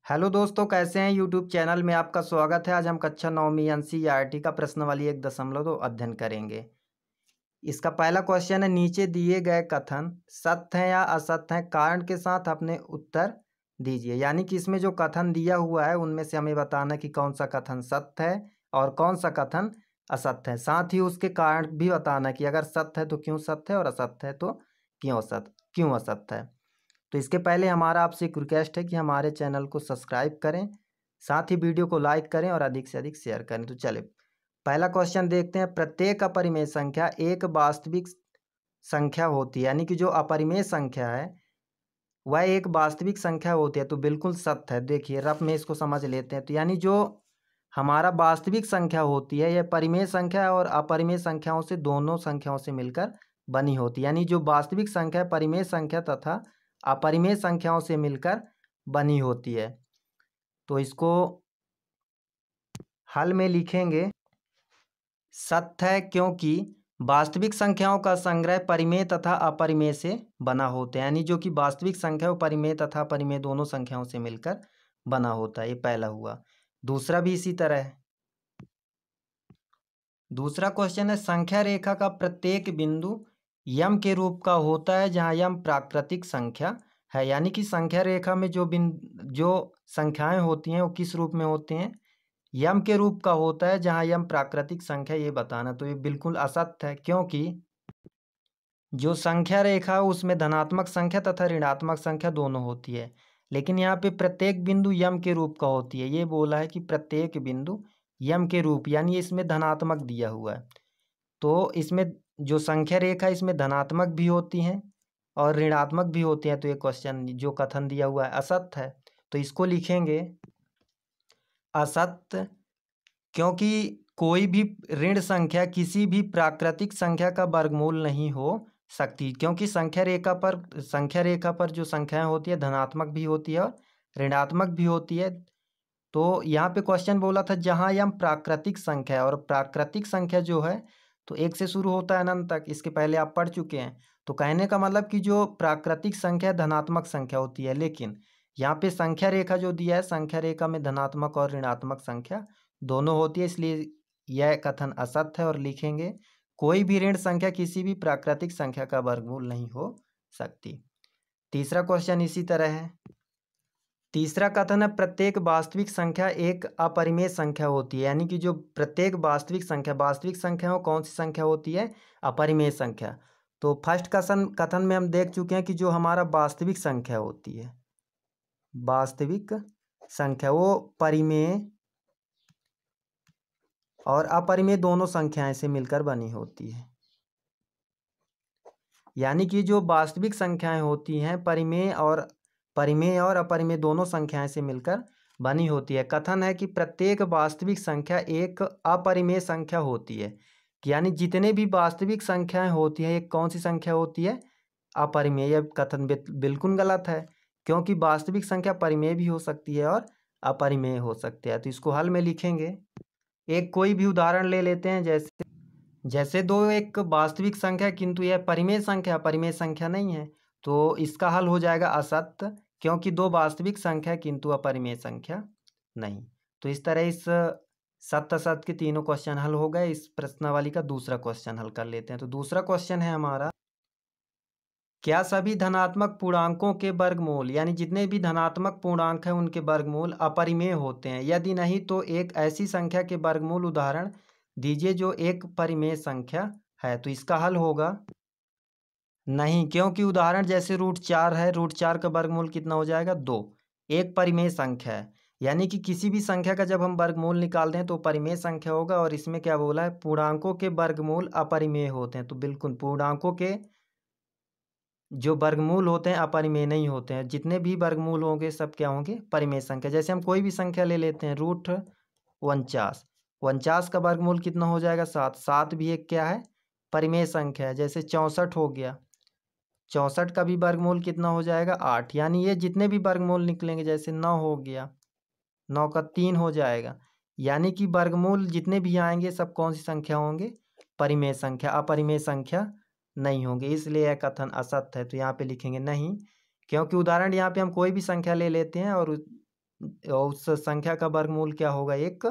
Hello दोस्तों, कैसे हैं। यूट्यूब चैनल में आपका स्वागत है। आज हम कक्षा 9वीं एनसीईआरटी का प्रश्नावली 1.2 अध्ययन करेंगे। इसका पहला क्वेश्चन है, नीचे दिए गए कथन सत्य है या असत्य है, कारण के साथ अपने उत्तर दीजिए। यानी कि इसमें जो कथन दिया हुआ है उनमें से हमें बताना कि कौन सा कथन सत्य है और कौन सा कथन असत्य है। साथ ही उसके कारण भी बताना कि अगर सत्य है तो क्यों सत्य है और असत्य है तो क्यों असत्य है। तो इसके पहले हमारा आपसे एक रिक्वेस्ट है कि हमारे चैनल को सब्सक्राइब करें, साथ ही वीडियो को लाइक करें और अधिक से अधिक शेयर करें। तो चले पहला क्वेश्चन देखते हैं। प्रत्येक अपरिमेय संख्या एक वास्तविक संख्या होती है, यानी कि जो अपरिमेय संख्या है वह एक वास्तविक संख्या होती है। तो बिल्कुल सत्य है। देखिए रफ में इसको समझ लेते हैं। तो यानी जो हमारा वास्तविक संख्या होती है यह परिमेय संख्या और अपरिमेय संख्याओं से दोनों संख्याओं से मिलकर बनी होती है। यानी जो वास्तविक संख्या परिमेय संख्या तथा अपरिमेय संख्याओं से मिलकर बनी होती है। तो इसको हल में लिखेंगे सत्य है, क्योंकि वास्तविक संख्याओं का संग्रह परिमेय तथा अपरिमेय से बना होता है। यानी जो कि वास्तविक संख्या वो परिमेय तथा अपरिमेय दोनों संख्याओं से मिलकर बना होता है। ये पहला हुआ। दूसरा भी इसी तरह है। दूसरा क्वेश्चन है, संख्या रेखा का प्रत्येक बिंदु यम के रूप का होता है जहाँ यम प्राकृतिक संख्या है। यानी कि संख्या रेखा में जो संख्याएं होती हैं वो किस रूप में होते हैं, यम के रूप का होता है जहाँ यम प्राकृतिक संख्या, ये बताना। तो ये बिल्कुल असत्य है, क्योंकि जो संख्या रेखा है उसमें धनात्मक संख्या तथा ऋणात्मक संख्या दोनों होती है, लेकिन यहाँ पे प्रत्येक बिंदु यम के रूप का होती है। ये बोला है कि प्रत्येक बिंदु यम के रूप, यानी इसमें धनात्मक दिया हुआ है। तो इसमें जो संख्या रेखा इसमें धनात्मक भी होती हैं और ऋणात्मक भी होती हैं। तो ये क्वेश्चन जो कथन दिया हुआ है असत्य है। तो इसको लिखेंगे असत्य, क्योंकि कोई भी ऋण संख्या किसी भी प्राकृतिक संख्या का वर्गमूल नहीं हो सकती, क्योंकि संख्या रेखा पर जो संख्याएं होती है धनात्मक भी होती है और ऋणात्मक भी होती है। तो यहाँ पे क्वेश्चन बोला था जहाँ यम प्राकृतिक संख्या है, और प्राकृतिक संख्या जो है तो एक से शुरू होता है अनंत तक। इसके पहले आप पढ़ चुके हैं। तो कहने का मतलब कि जो प्राकृतिक संख्या धनात्मक संख्या होती है, लेकिन यहाँ पे संख्या रेखा जो दिया है संख्या रेखा में धनात्मक और ऋणात्मक संख्या दोनों होती है, इसलिए यह कथन असत्य है। और लिखेंगे कोई भी ऋण संख्या किसी भी प्राकृतिक संख्या का वर्गमूल नहीं हो सकती। तीसरा क्वेश्चन इसी तरह है। तीसरा कथन है, प्रत्येक वास्तविक संख्या एक अपरिमेय संख्या होती है। यानी कि जो प्रत्येक वास्तविक संख्या कौन सी संख्या होती है, अपरिमेय संख्या। तो फर्स्ट कथन में हम देख चुके हैं कि जो हमारा वास्तविक संख्या होती है, वास्तविक संख्या वो परिमेय और अपरिमेय दोनों संख्याएं से मिलकर बनी होती है। यानी कि जो वास्तविक संख्याएं होती हैं परिमेय और अपरिमेय दोनों संख्याएं से मिलकर बनी होती है। कथन है कि प्रत्येक वास्तविक संख्या एक अपरिमेय संख्या होती है। यानी जितने भी वास्तविक संख्याएं होती है एक कौन सी संख्या होती है, अपरिमेय। यह कथन बिल्कुल गलत है, क्योंकि वास्तविक संख्या परिमेय भी हो सकती है और अपरिमेय हो सकती है। तो इसको हल में लिखेंगे। एक कोई भी उदाहरण ले लेते हैं, जैसे दो एक वास्तविक संख्या किंतु यह परिमेय संख्या नहीं है। तो इसका हल हो जाएगा असत्य, क्योंकि दो वास्तविक संख्या किंतु अपरिमेय संख्या नहीं। तो इस तरह इस सत्य असत्य के तीनों क्वेश्चन हल हो गए। इस प्रश्नावली का दूसरा क्वेश्चन हल कर लेते हैं। तो दूसरा क्वेश्चन है हमारा, क्या सभी धनात्मक पूर्णांकों के वर्गमूल, यानी जितने भी धनात्मक पूर्णांक हैं उनके वर्गमूल अपरिमेय होते हैं? यदि नहीं तो एक ऐसी संख्या के वर्गमूल उदाहरण दीजिए जो एक परिमेय संख्या है। तो इसका हल होगा नहीं, क्योंकि उदाहरण जैसे √4 है, √4 का वर्गमूल कितना हो जाएगा, 2। एक परिमेय संख्या है, यानी कि किसी भी संख्या का जब हम वर्गमूल निकालते हैं तो परिमेय संख्या होगा। और इसमें क्या बोला है, पूर्णांकों के वर्गमूल अपरिमेय होते हैं। तो बिल्कुल पूर्णांकों के जो वर्गमूल होते हैं अपरिमेय नहीं होते हैं। जितने भी वर्गमूल होंगे सब क्या होंगे, परिमेय संख्या। जैसे हम कोई भी संख्या ले लेते हैं, √49, 49 का वर्गमूल कितना हो जाएगा, 7। 7 भी एक क्या है, परिमेय संख्या है। जैसे 64 हो गया, 64 का भी वर्गमूल कितना हो जाएगा, 8। यानी ये जितने भी वर्गमूल निकलेंगे, जैसे 9 हो गया, 9 का 3 हो जाएगा। यानी कि वर्गमूल जितने भी आएंगे सब कौन सी संख्या होंगे, परिमेय संख्या, अपरिमेय संख्या नहीं होंगे। इसलिए यह कथन असत्य है। तो यहाँ पे लिखेंगे नहीं, क्योंकि उदाहरण यहाँ पे हम कोई भी संख्या ले लेते हैं और और उस संख्या का वर्गमूल क्या होगा, एक